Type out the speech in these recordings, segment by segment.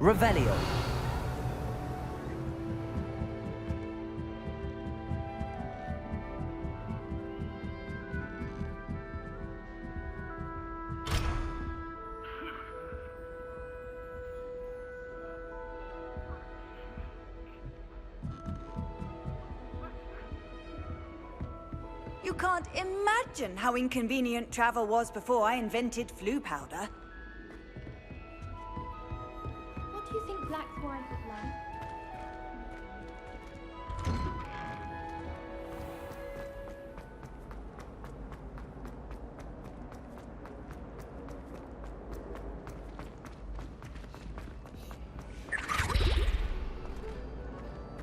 Revelio. You can't imagine how inconvenient travel was before I invented flu powder. What do you think Black's wife is like?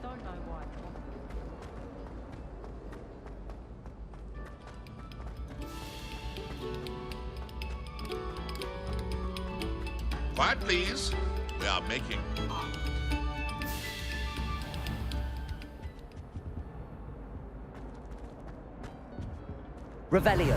Don't know why. Quiet, please. We are making art. Revelio.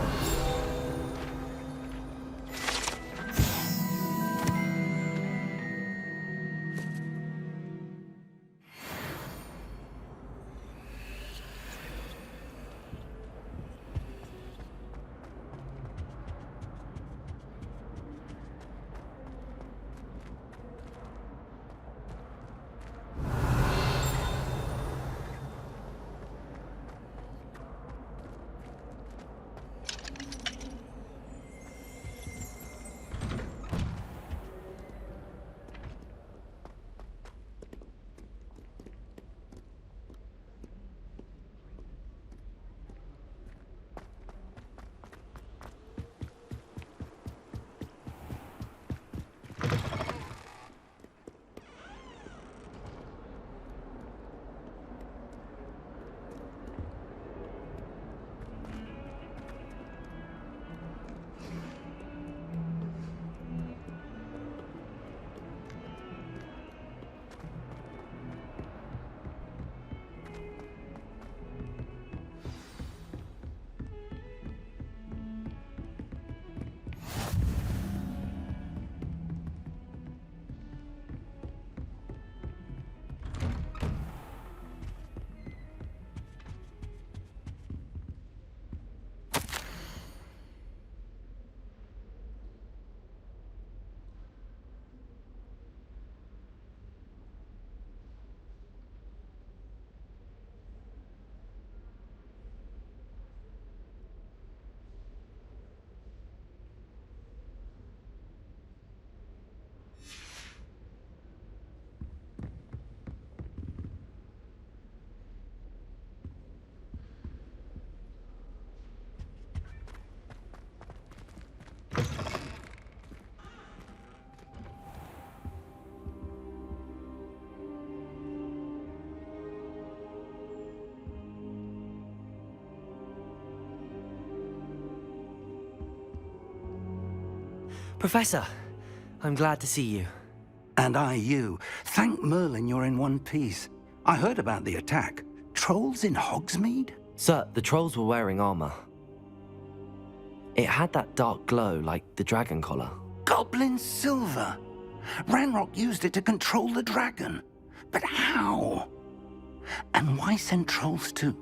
Professor, I'm glad to see you. And I you. Thank Merlin you're in one piece. I heard about the attack. Trolls in Hogsmeade? Sir, the trolls were wearing armor. It had that dark glow like the dragon collar. Goblin silver! Ranrock used it to control the dragon. But how? And why send trolls too?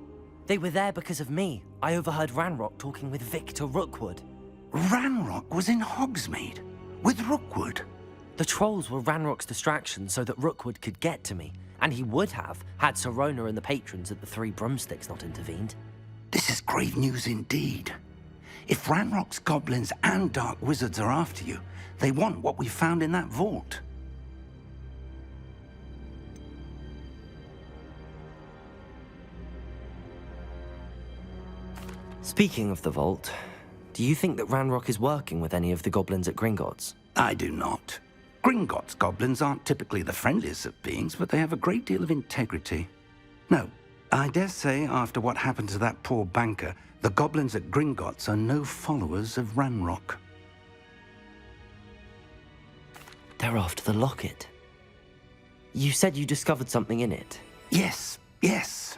They were there because of me. I overheard Ranrock talking with Victor Rookwood. Ranrock was in Hogsmeade with Rookwood. The trolls were Ranrock's distraction so that Rookwood could get to me, and he would have had Sirona and the patrons at the Three Broomsticks not intervened. This is grave news indeed. If Ranrock's goblins and dark wizards are after you, they want what we found in that vault. Speaking of the vault, do you think that Ranrock is working with any of the goblins at Gringotts? I do not. Gringotts goblins aren't typically the friendliest of beings, but they have a great deal of integrity. No, I dare say after what happened to that poor banker, the goblins at Gringotts are no followers of Ranrock. They're after the locket. You said you discovered something in it. Yes, yes.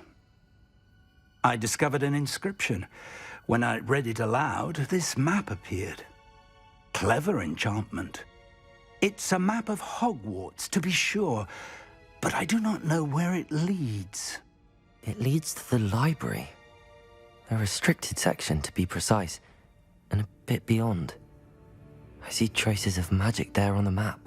I discovered an inscription. When I read it aloud, this map appeared. Clever enchantment. It's a map of Hogwarts, to be sure, but I do not know where it leads. It leads to the library. A restricted section, to be precise, and a bit beyond. I see traces of magic there on the map.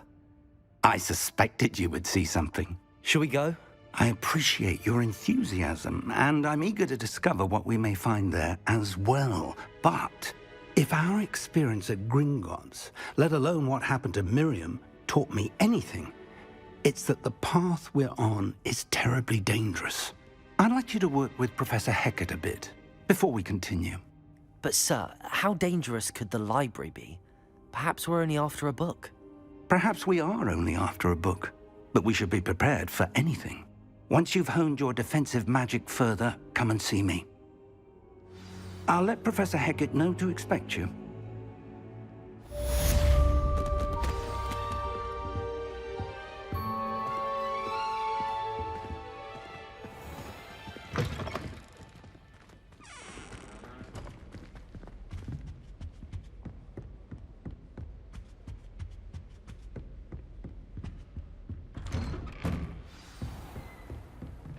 I suspected you would see something. Shall we go? I appreciate your enthusiasm, and I'm eager to discover what we may find there as well. But if our experience at Gringotts, let alone what happened to Miriam, taught me anything, it's that the path we're on is terribly dangerous. I'd like you to work with Professor Hecat a bit before we continue. But sir, how dangerous could the library be? Perhaps we're only after a book. Perhaps we are only after a book, but we should be prepared for anything. Once you've honed your defensive magic further, come and see me. I'll let Professor Hecat know to expect you.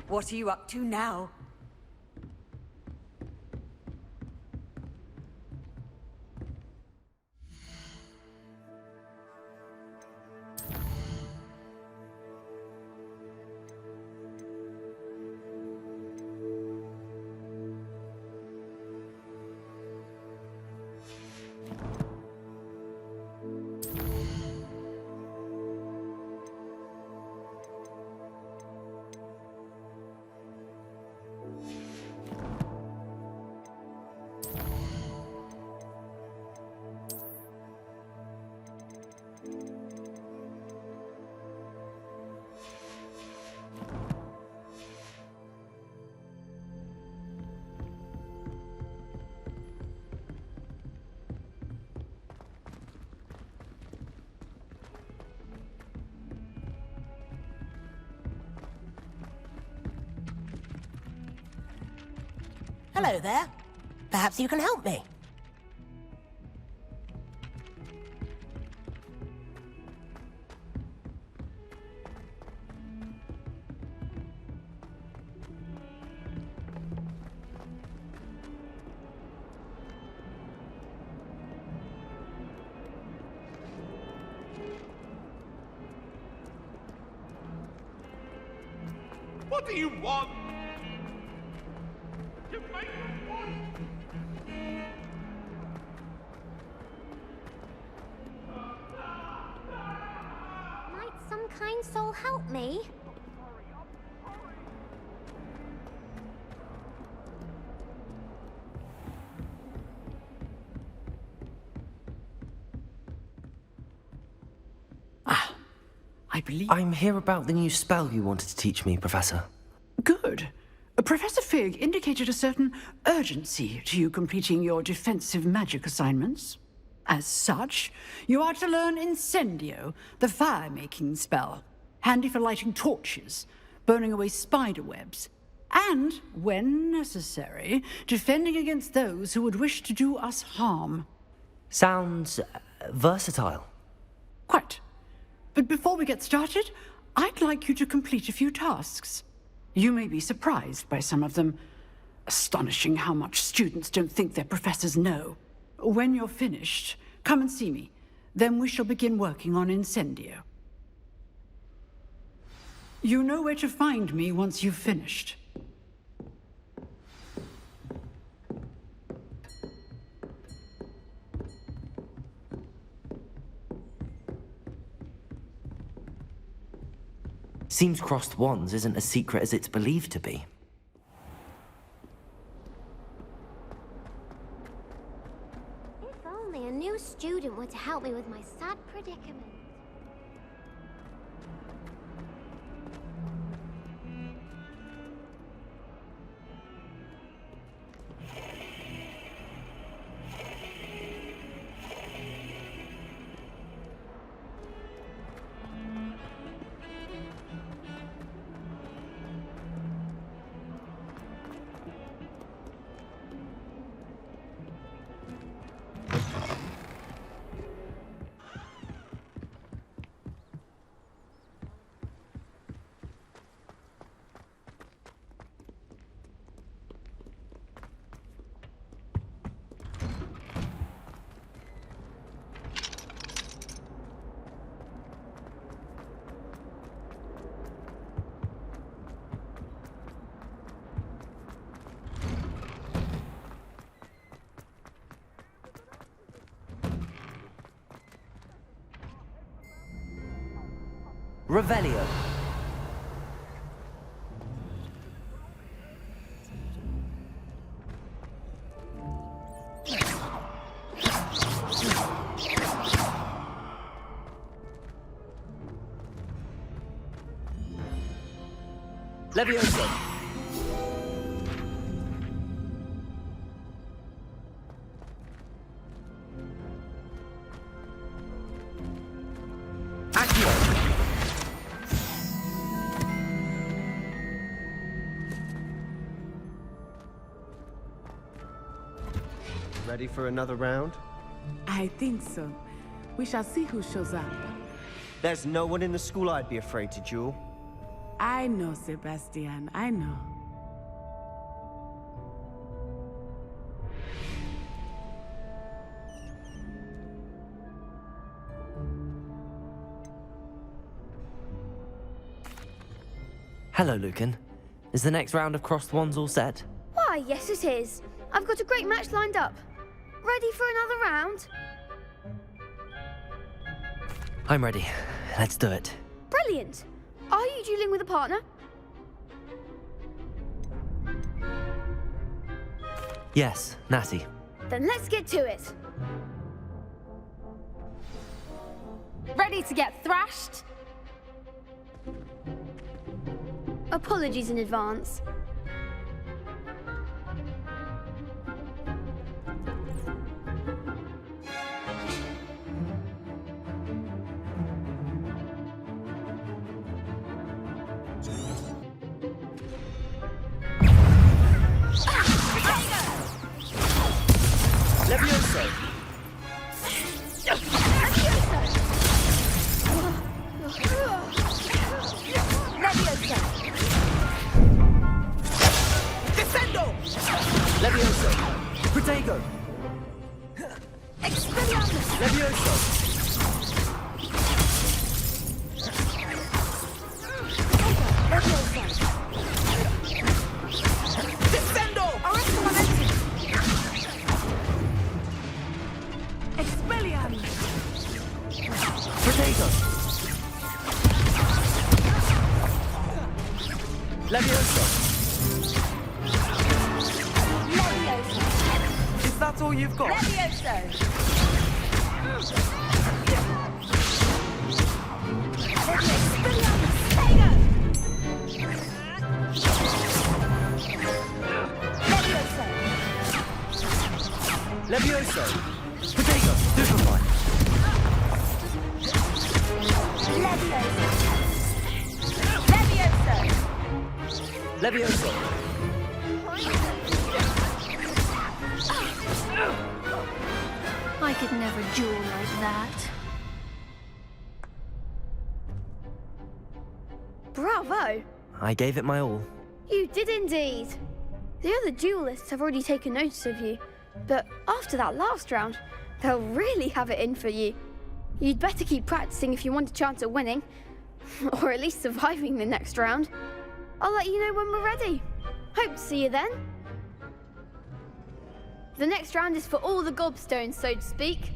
What are you up to now? Hello there. Perhaps you can help me. What do you want? You make me want. Might some kind soul help me? I believe... I'm here about the new spell you wanted to teach me, Professor. Good. Professor Fig indicated a certain urgency to you completing your defensive magic assignments. As such, you are to learn Incendio, the fire-making spell, handy for lighting torches, burning away spider webs, and, when necessary, defending against those who would wish to do us harm. Sounds versatile. Quite. But before we get started, I'd like you to complete a few tasks. You may be surprised by some of them. Astonishing how much students don't think their professors know. When you're finished, come and see me. Then we shall begin working on Incendio. You know where to find me once you've finished. Seems crossed wands isn't as secret as it's believed to be. If only a new student were to help me with my sad predicament. Revelio. Levioso. Accio. Ready for another round? I think so. We shall see who shows up. There's no one in the school I'd be afraid to duel. I know, Sebastian, I know. Hello, Lucan. Is the next round of crossed wands all set? Why, yes it is. I've got a great match lined up. Ready for another round? I'm ready. Let's do it. Brilliant. Are you dueling with a partner? Yes, Natty. Then let's get to it. Ready to get thrashed? Apologies in advance. Levioso! Descendo! Levioso! Protego! Expelliarmus! Levioso! Descendo! Arresto momentum! Expelliarmus! Protego! Levioso! Levioso! Is that all you've got? Levioso! Expelliarmus! Tego! Levioso! Levioso! Protego! Stupefy! Levioso! Levioso! Levioso! I could never duel like that. Bravo! I gave it my all. You did indeed. The other duelists have already taken notice of you, but after that last round, they'll really have it in for you. You'd better keep practicing if you want a chance at winning, or at least surviving the next round. I'll let you know when we're ready. Hope to see you then. The next round is for all the gobstones, so to speak.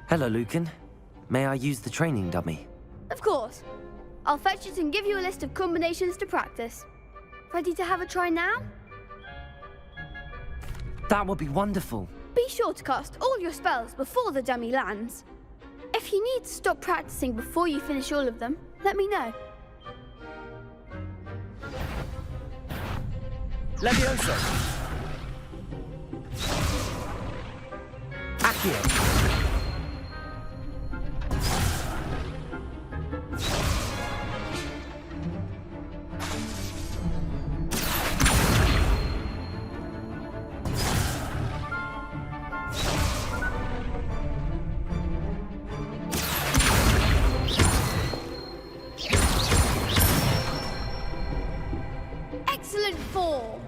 Hello, Lucan. May I use the training dummy? Of course. I'll fetch it and give you a list of combinations to practice. Ready to have a try now? That would be wonderful. Be sure to cast all your spells before the dummy lands. If you need to stop practicing before you finish all of them, let me know. Levioso! Accio! 4.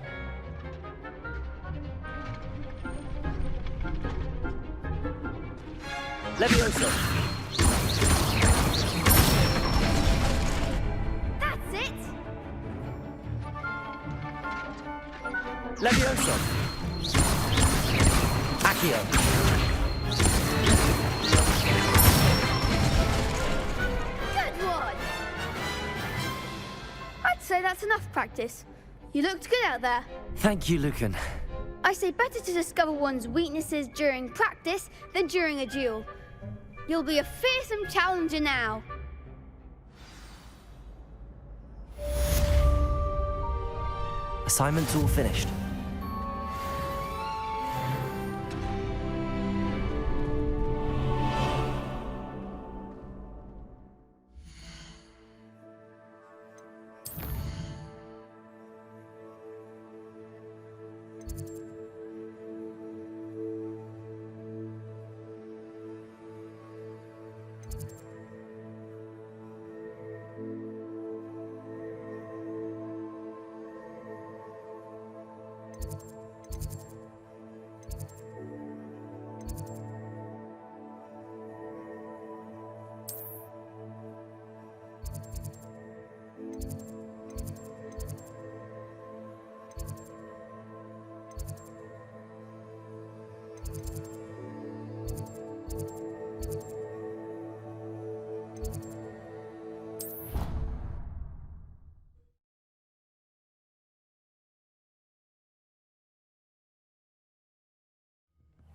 Levioso! That's it! Levioso! Accio! Good one! I'd say that's enough practice. You looked good out there. Thank you, Lucan. I say better to discover one's weaknesses during practice than during a duel. You'll be a fearsome challenger now. Assignment's all finished.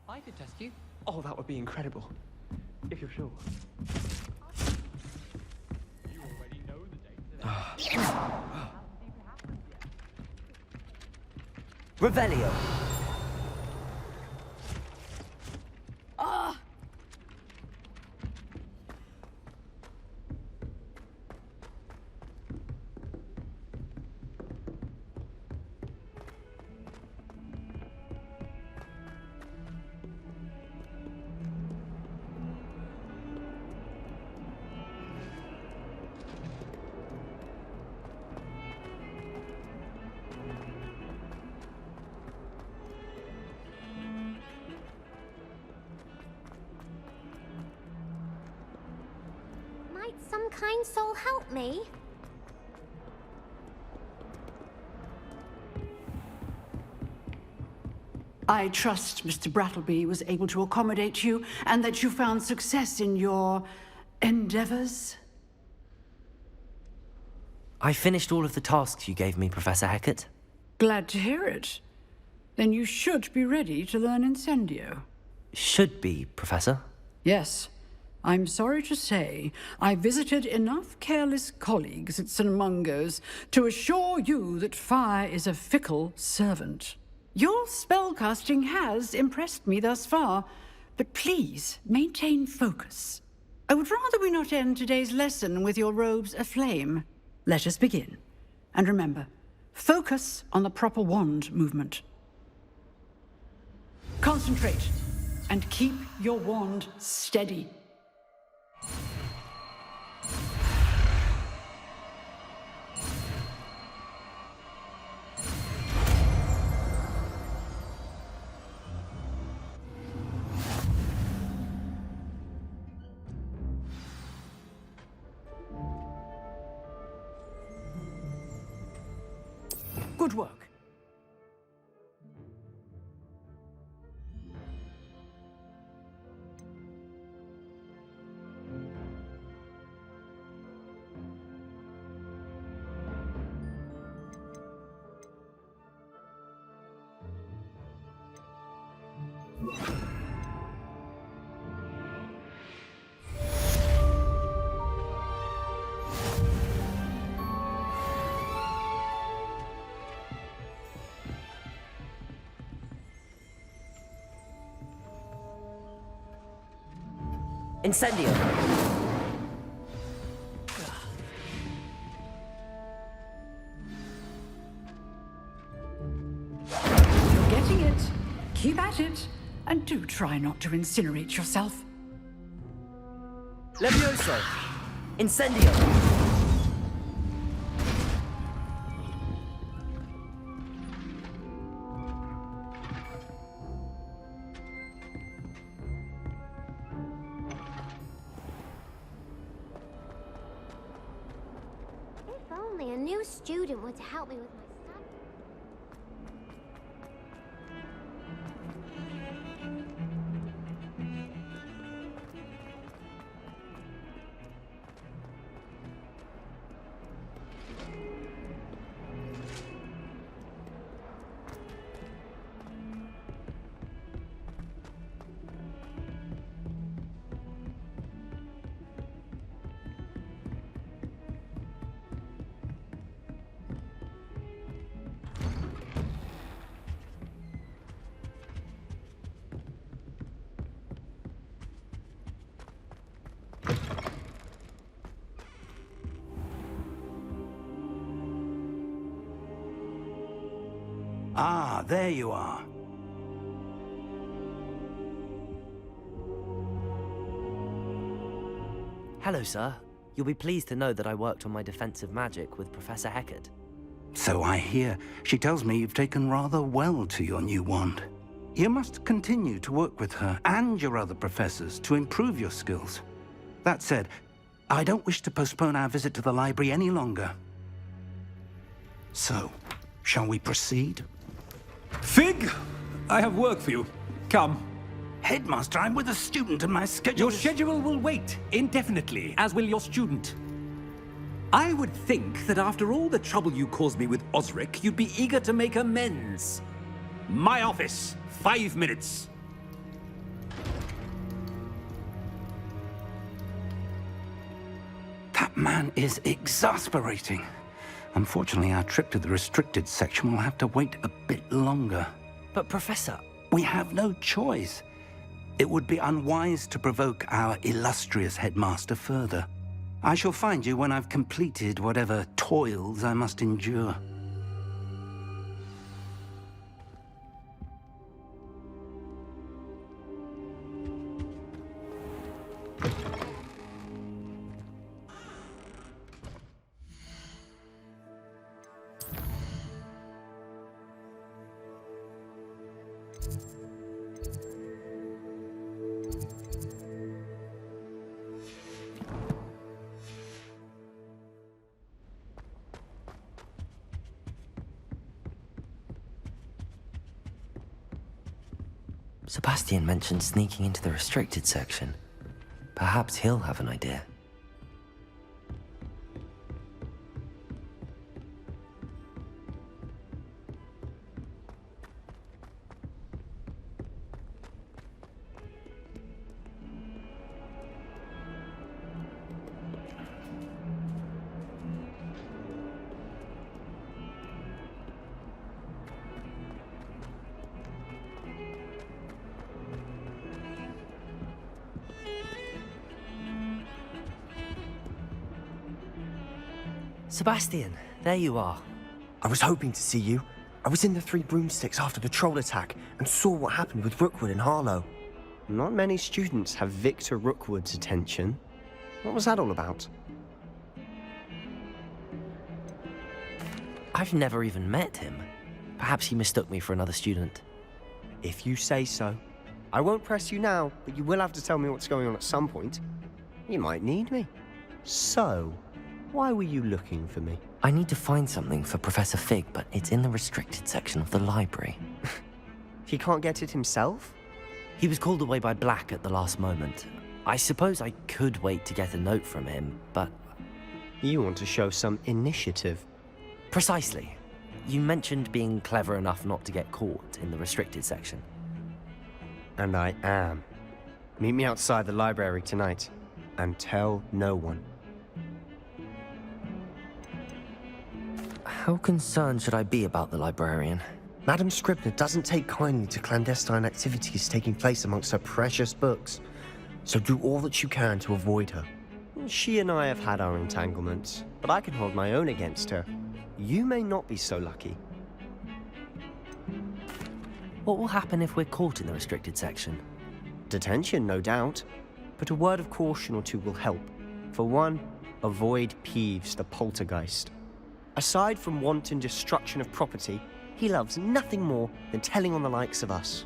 I could test you. Oh, that would be incredible. If you're sure. You already know the date. Revelio! Might some kind soul help me? I trust Mr. Brattleby was able to accommodate you and that you found success in your endeavors. I finished all of the tasks you gave me, Professor Hecat. Glad to hear it. Then you should be ready to learn Incendio. Should be, Professor. Yes. I'm sorry to say, I visited enough careless colleagues at St. Mungo's to assure you that fire is a fickle servant. Your spellcasting has impressed me thus far, but please maintain focus. I would rather we not end today's lesson with your robes aflame. Let us begin. And remember, focus on the proper wand movement. Concentrate, and keep your wand steady. Good work. Incendio! You're getting it. Keep at it. And do try not to incinerate yourself. Levioso! Incendio! only a new student were to help me with my study. Ah, there you are. Hello, sir. You'll be pleased to know that I worked on my defensive magic with Professor Heckard. So I hear. She tells me you've taken rather well to your new wand. You must continue to work with her and your other professors to improve your skills. That said, I don't wish to postpone our visit to the library any longer. So, shall we proceed? Fig, I have work for you. Come. Headmaster, I'm with a student and my schedule Your schedule will wait indefinitely, as will your student. I would think that after all the trouble you caused me with Osric, you'd be eager to make amends. My office, 5 minutes. That man is exasperating. Unfortunately, our trip to the restricted section will have to wait a bit longer. But, Professor... We have no choice. It would be unwise to provoke our illustrious headmaster further. I shall find you when I've completed whatever toils I must endure. Sebastian mentioned sneaking into the restricted section. Perhaps he'll have an idea. Sebastian, there you are. I was hoping to see you. I was in the Three Broomsticks after the troll attack and saw what happened with Rookwood and Harlow. Not many students have Victor Rookwood's attention. What was that all about? I've never even met him. Perhaps he mistook me for another student. If you say so. I won't press you now, but you will have to tell me what's going on at some point. You might need me. So, why were you looking for me? I need to find something for Professor Fig, but it's in the restricted section of the library. He can't get it himself? He was called away by Black at the last moment. I suppose I could wait to get a note from him, but... You want to show some initiative. Precisely. You mentioned being clever enough not to get caught in the restricted section. And I am. Meet me outside the library tonight, and tell no one. How concerned should I be about the librarian? Madam Scribner doesn't take kindly to clandestine activities taking place amongst her precious books, so do all that you can to avoid her. She and I have had our entanglements, but I can hold my own against her. You may not be so lucky. What will happen if we're caught in the restricted section? Detention, no doubt, but a word of caution or two will help. For one, avoid Peeves, the poltergeist. Aside from wanton destruction of property, he loves nothing more than telling on the likes of us.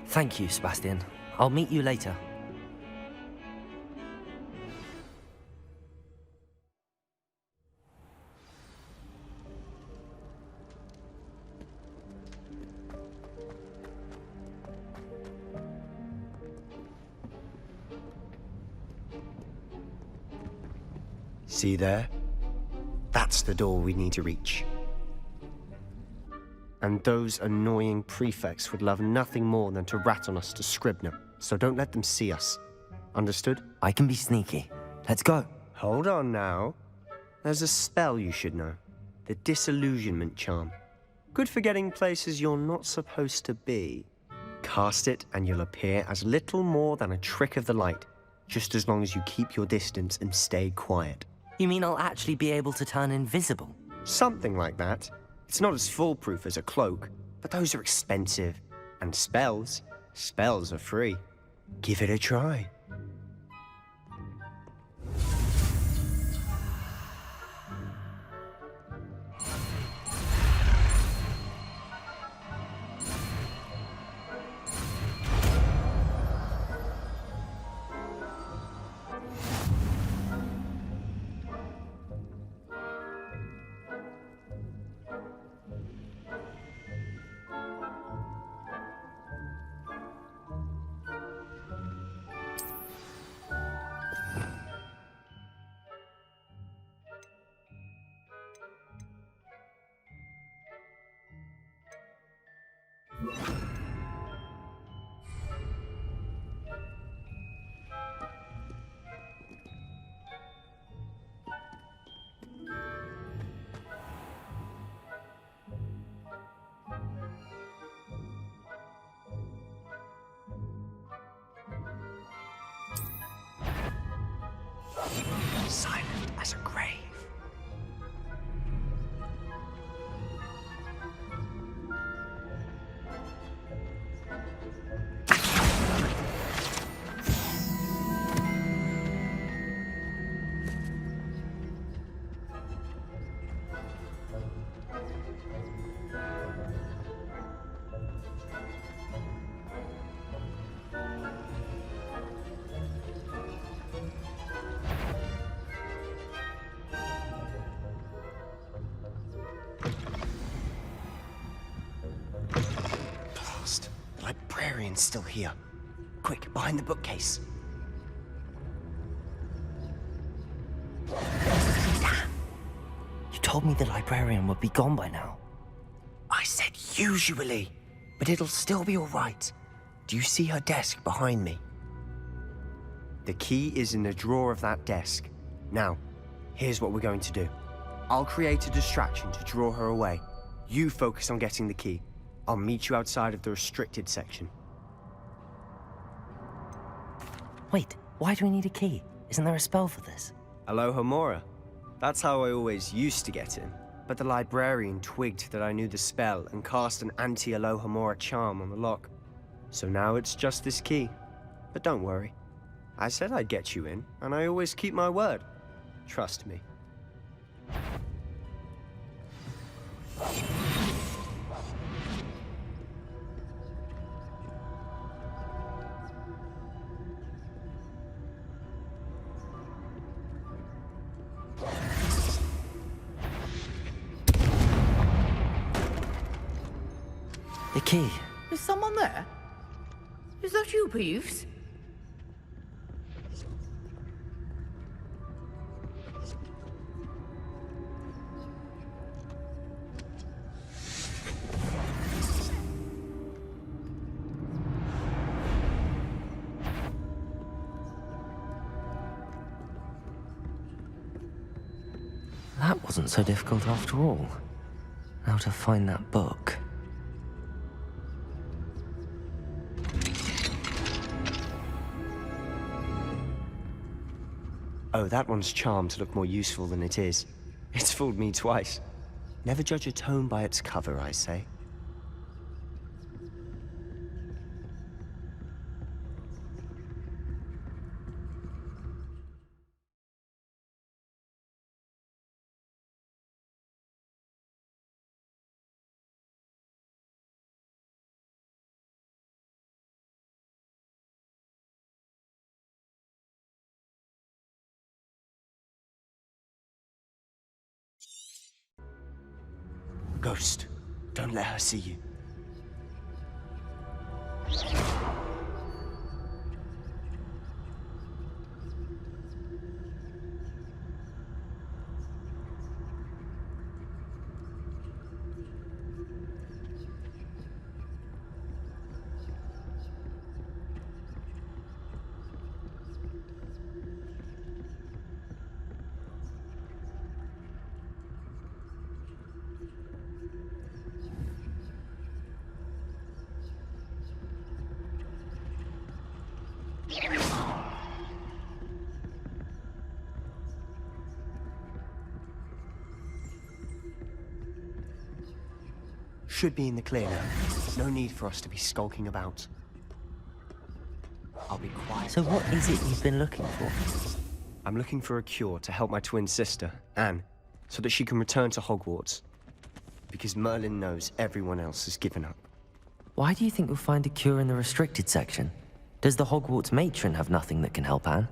Thank you, Sebastian. I'll meet you later. See there? That's the door we need to reach. And those annoying prefects would love nothing more than to rat on us to Scribner, so don't let them see us. Understood? I can be sneaky. Let's go. Hold on now. There's a spell you should know. The Disillusionment Charm. Good for getting places you're not supposed to be. Cast it and you'll appear as little more than a trick of the light, just as long as you keep your distance and stay quiet. You mean I'll actually be able to turn invisible? Something like that. It's not as foolproof as a cloak, but those are expensive. And spells are free. Give it a try. Silent as a grave. The librarian's still here. Quick, behind the bookcase. Damn! You told me the librarian would be gone by now. I said usually, but it'll still be all right. Do you see her desk behind me? The key is in the drawer of that desk. Now, here's what we're going to do. I'll create a distraction to draw her away. You focus on getting the key. I'll meet you outside of the restricted section. Wait, why do we need a key? Isn't there a spell for this? Alohomora. That's how I always used to get in. But the librarian twigged that I knew the spell and cast an anti-Alohomora charm on the lock. So now it's just this key. But don't worry. I said I'd get you in, and I always keep my word. Trust me. The key. Is someone there? Is that you, Peeves? That wasn't so difficult after all. Now to find that book. Oh, that one's charmed to look more useful than it is. It's fooled me twice. Never judge a tome by its cover, I say. Ghost, don't let her see you. should be in the clear now. No need for us to be skulking about. I'll be quiet. So what is it you've been looking for? I'm looking for a cure to help my twin sister, Anne, so that she can return to Hogwarts. Because Merlin knows everyone else has given up. Why do you think you'll find a cure in the restricted section? Does the Hogwarts matron have nothing that can help Anne?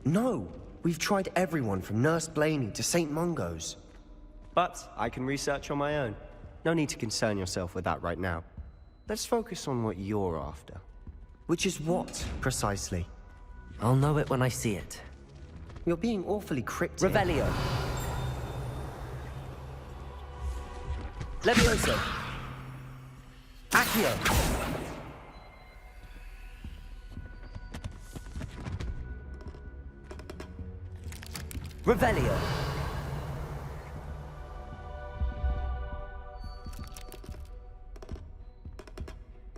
No! We've tried everyone from Nurse Blaney to St. Mungo's. But I can research on my own. No need to concern yourself with that right now. Let's focus on what you're after. Which is what, precisely? I'll know it when I see it. You're being awfully cryptic. Revelio. Levioso. Accio. Revelio.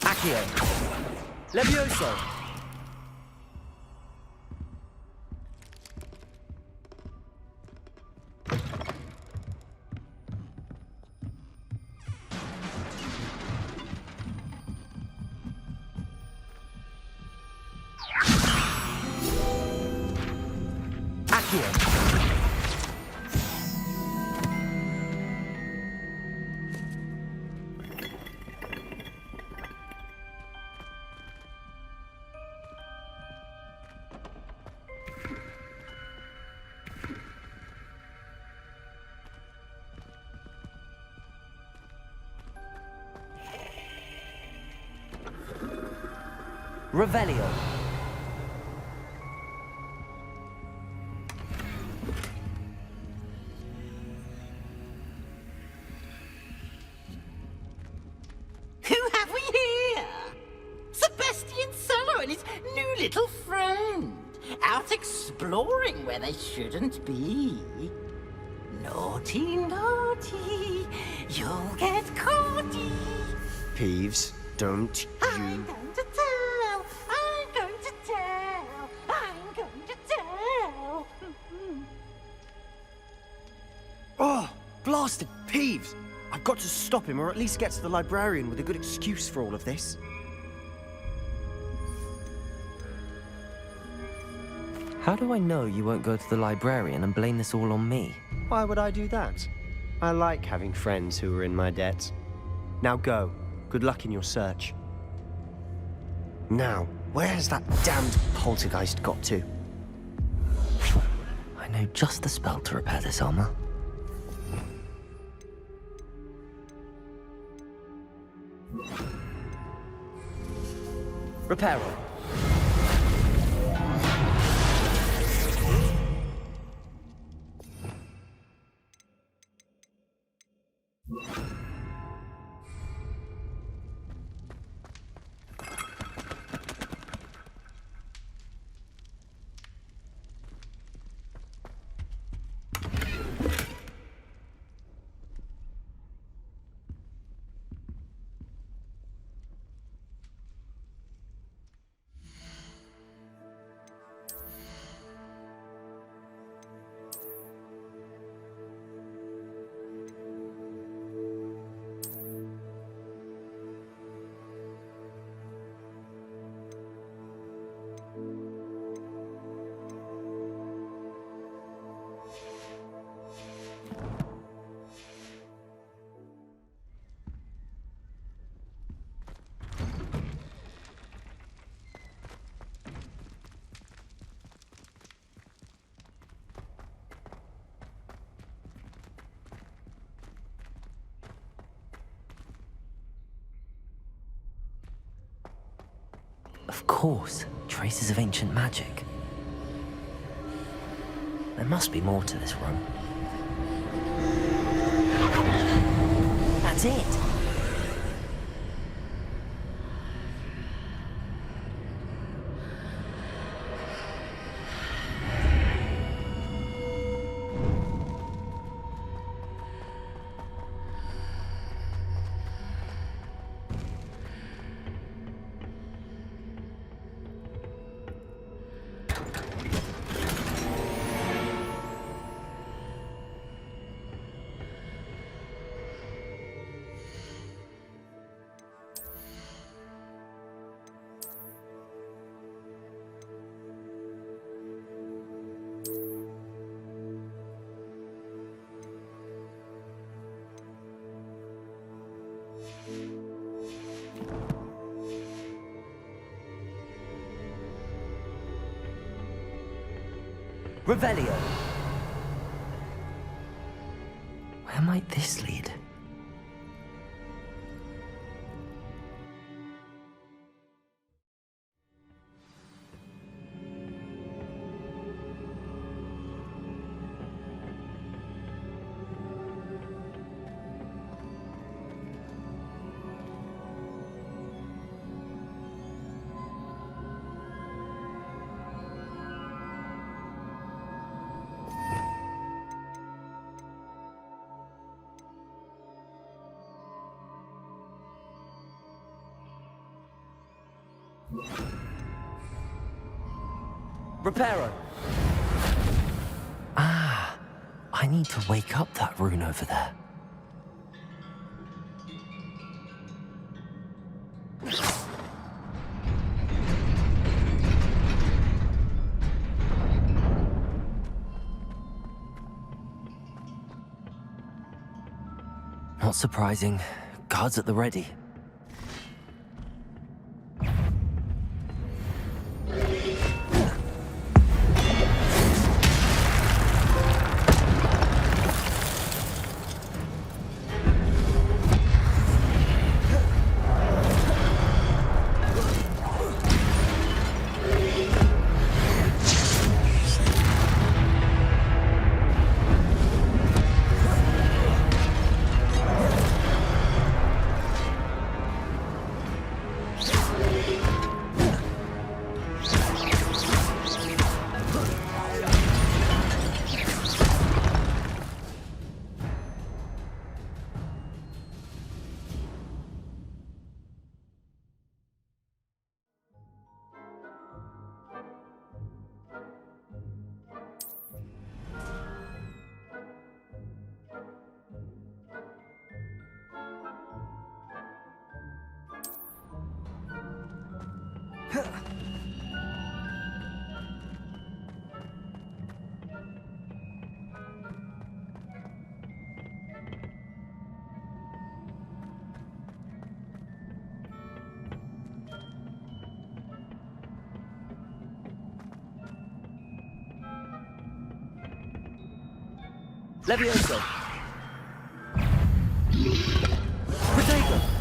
Accio. Levioso. Revelio. Who have we here? Sebastian Sallow and his new little friend. Out exploring where they shouldn't be. Naughty, naughty. You'll get caughty. Peeves, don't you... I'm going to tell. I'm going to tell. I'm going to tell. Oh, blasted Peeves! I've got to stop him, or at least get to the librarian with a good excuse for all of this. How do I know you won't go to the librarian and blame this all on me? Why would I do that? I like having friends who are in my debt. Now go. Good luck in your search. Now, where has that damned poltergeist got to? I know just the spell to repair this armor. Reparo. Of course, traces of ancient magic. There must be more to this room. That's it! Revelio. Where might this lead? Reparo. Ah, I need to wake up that rune over there. Not surprising. Guards at the ready. Levioso. Protego.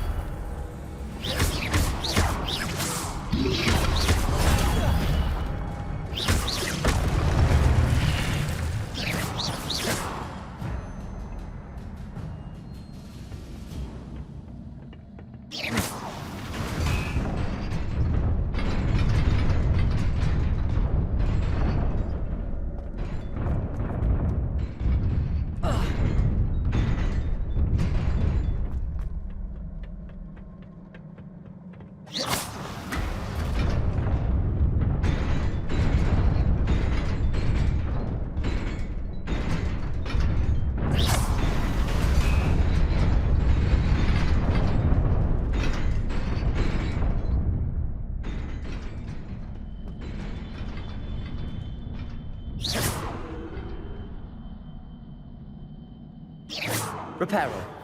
Reparo.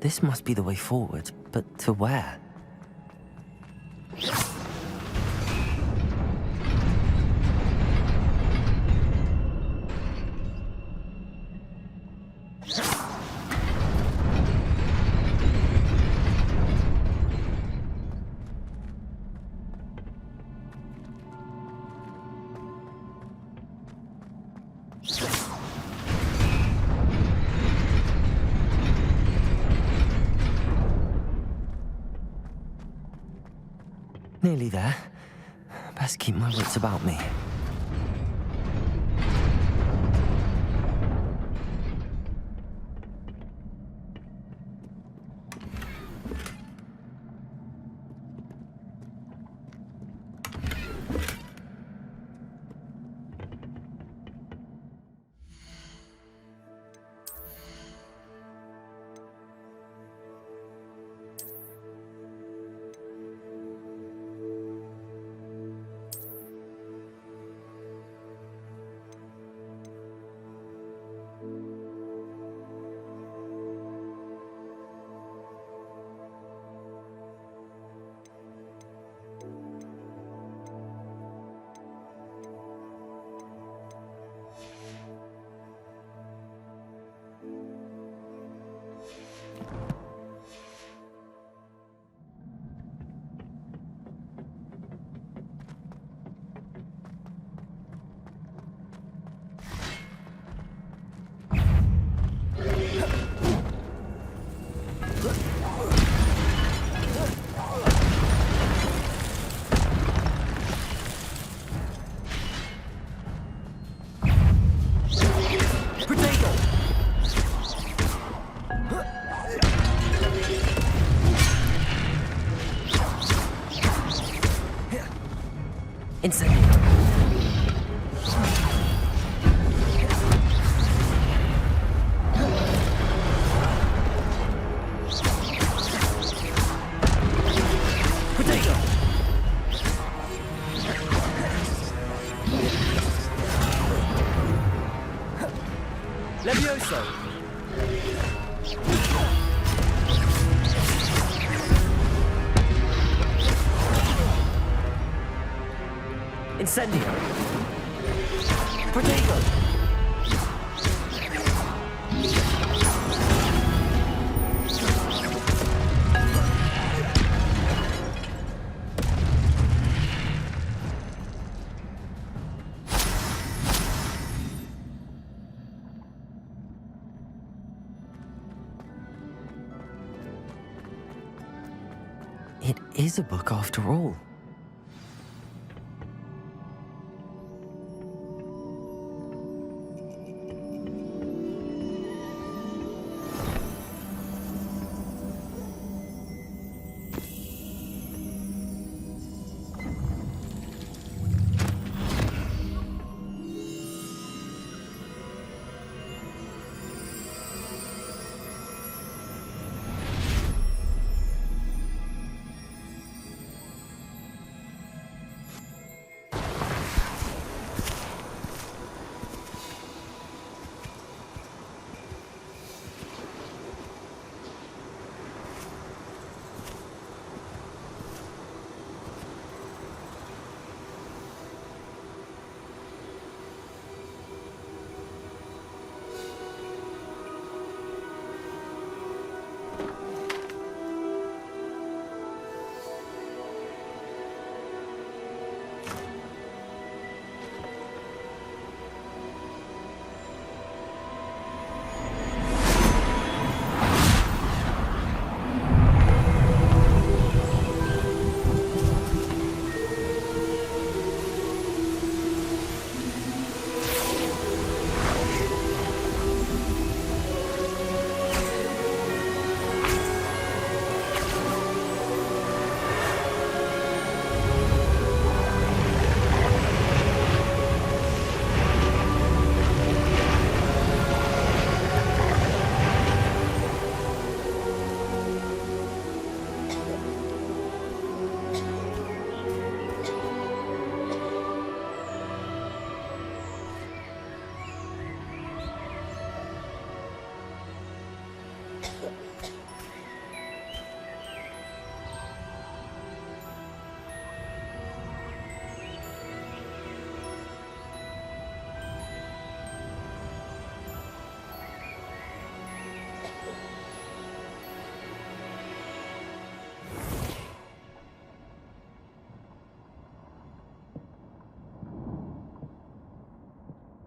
This must be the way forward, but to where? Nearly there. Best keep my wits about me. Incendio. Potato. Levioso. Incendio. Potato. It is a book after all.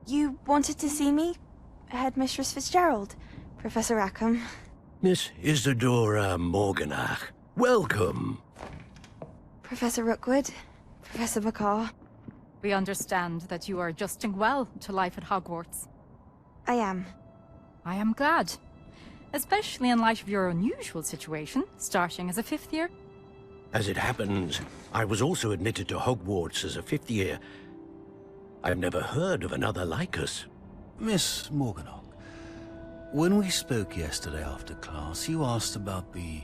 You wanted to see me? Headmistress Fitzgerald, Professor Rackham. Miss Isadora Morganach, welcome. Professor Rookwood, Professor McCaw. We understand that you are adjusting well to life at Hogwarts. I am. I am glad. Especially in light of your unusual situation, starting as a 5th year. As it happens, I was also admitted to Hogwarts as a 5th year. I've never heard of another like us. Miss Morganach, when we spoke yesterday after class, you asked about the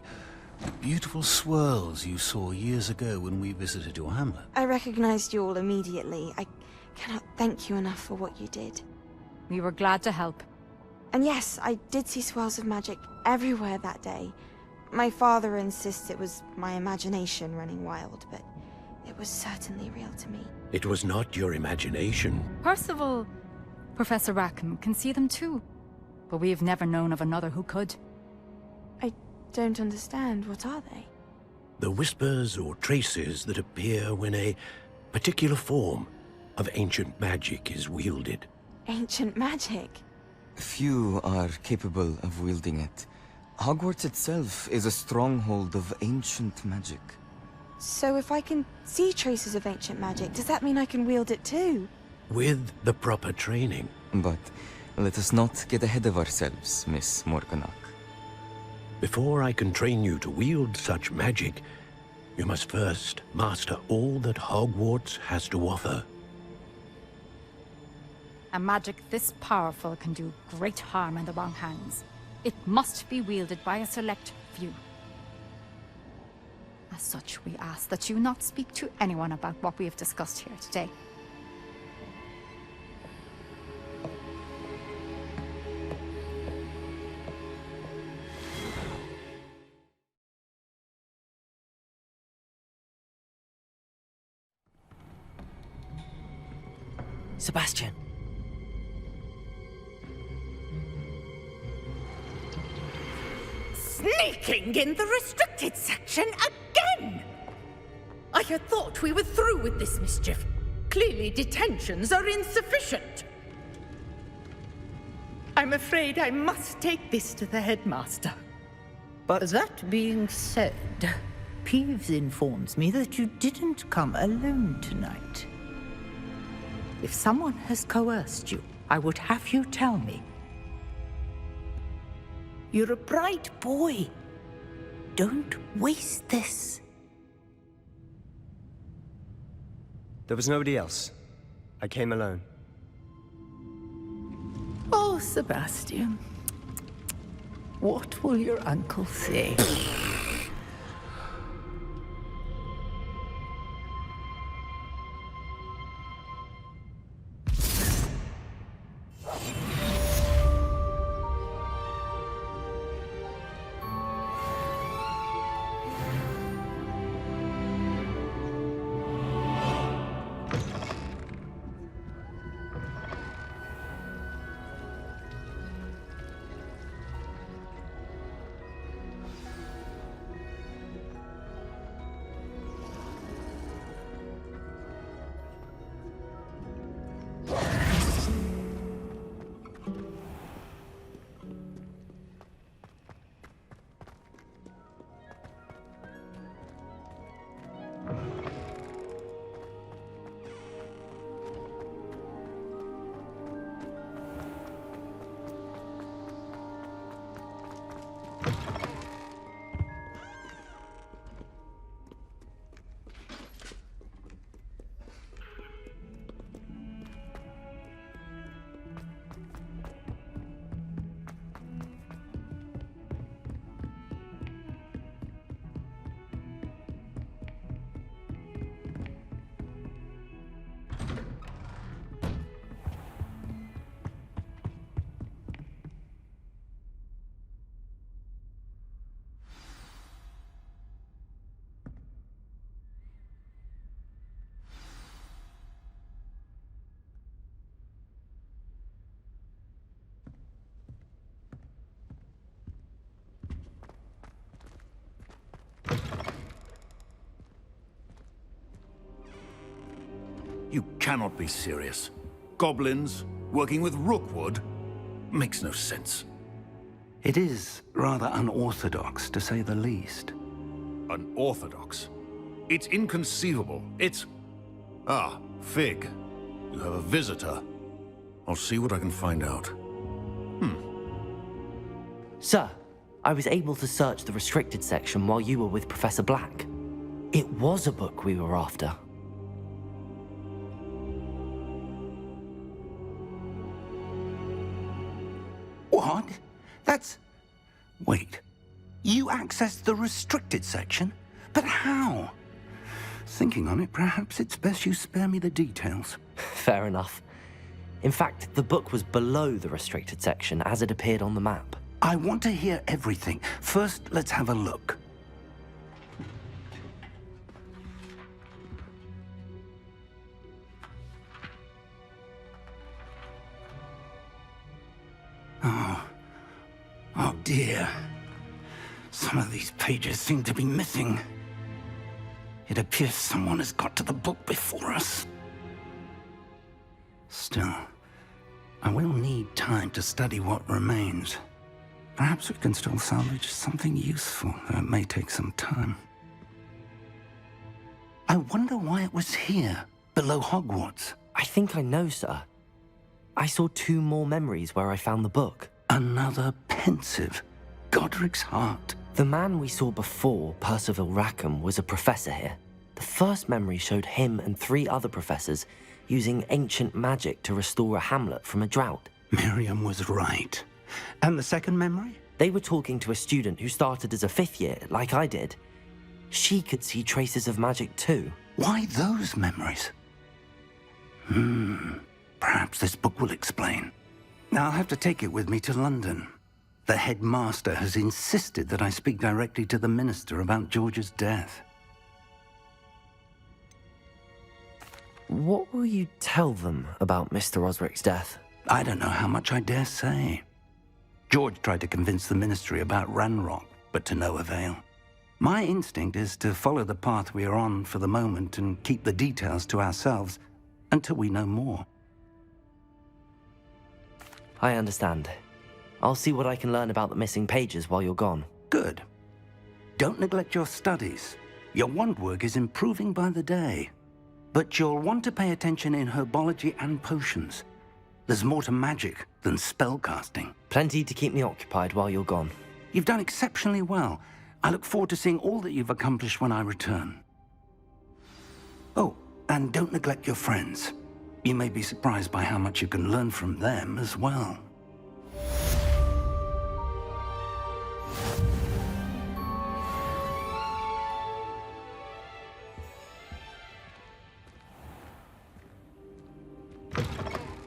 beautiful swirls you saw years ago when we visited your hamlet. I recognized you all immediately. I cannot thank you enough for what you did. We were glad to help. And yes, I did see swirls of magic everywhere that day. My father insists it was my imagination running wild, but it was certainly real to me. It was not your imagination. Percival, Professor Rackham can see them too. But we have never known of another who could. I don't understand. What are they? The whispers or traces that appear when a particular form of ancient magic is wielded. Ancient magic? Few are capable of wielding it. Hogwarts itself is a stronghold of ancient magic. So if I can see traces of ancient magic, does that mean I can wield it too? With the proper training. But let us not get ahead of ourselves, Miss Morganach. Before I can train you to wield such magic, you must first master all that Hogwarts has to offer. A magic this powerful can do great harm in the wrong hands. It must be wielded by a select few. As such, we ask that you not speak to anyone about what we have discussed here today. Sebastian. Sneaking in the restricted section again! I had thought we were through with this mischief. Clearly detentions are insufficient. I'm afraid I must take this to the headmaster. But that being said, Peeves informs me that you didn't come alone tonight. If someone has coerced you, I would have you tell me. You're a bright boy. Don't waste this. There was nobody else. I came alone. Oh, Sebastian. What will your uncle say? You cannot be serious. Goblins working with Rookwood? Makes no sense. It is rather unorthodox, to say the least. Unorthodox? It's inconceivable. It's... Ah, Fig. You have a visitor. I'll see what I can find out. Sir, I was able to search the restricted section while you were with Professor Black. It was a book we were after. What? That's... Wait. You accessed the restricted section? But how? Thinking on it, perhaps it's best you spare me the details. Fair enough. In fact, the book was below the restricted section as it appeared on the map. I want to hear everything. First, let's have a look. Oh dear. Some of these pages seem to be missing. It appears someone has got to the book before us. Still, I will need time to study what remains. Perhaps we can still salvage something useful, though it may take some time. I wonder why it was here, below Hogwarts. I think I know, sir. I saw 2 more memories where I found the book. Another pensive. Godric's heart. The man we saw before, Percival Rackham, was a professor here. The first memory showed him and 3 other professors using ancient magic to restore a hamlet from a drought. Miriam was right. And the second memory? They were talking to a student who started as a 5th year, like I did. She could see traces of magic too. Why those memories? Perhaps this book will explain. Now I'll have to take it with me to London. The headmaster has insisted that I speak directly to the minister about George's death. What will you tell them about Mr. Osric's death? I don't know how much I dare say. George tried to convince the ministry about Ranrock, but to no avail. My instinct is to follow the path we are on for the moment and keep the details to ourselves until we know more. I understand. I'll see what I can learn about the missing pages while you're gone. Good. Don't neglect your studies. Your wand work is improving by the day. But you'll want to pay attention in herbology and potions. There's more to magic than spellcasting. Plenty to keep me occupied while you're gone. You've done exceptionally well. I look forward to seeing all that you've accomplished when I return. Oh, and don't neglect your friends. You may be surprised by how much you can learn from them as well.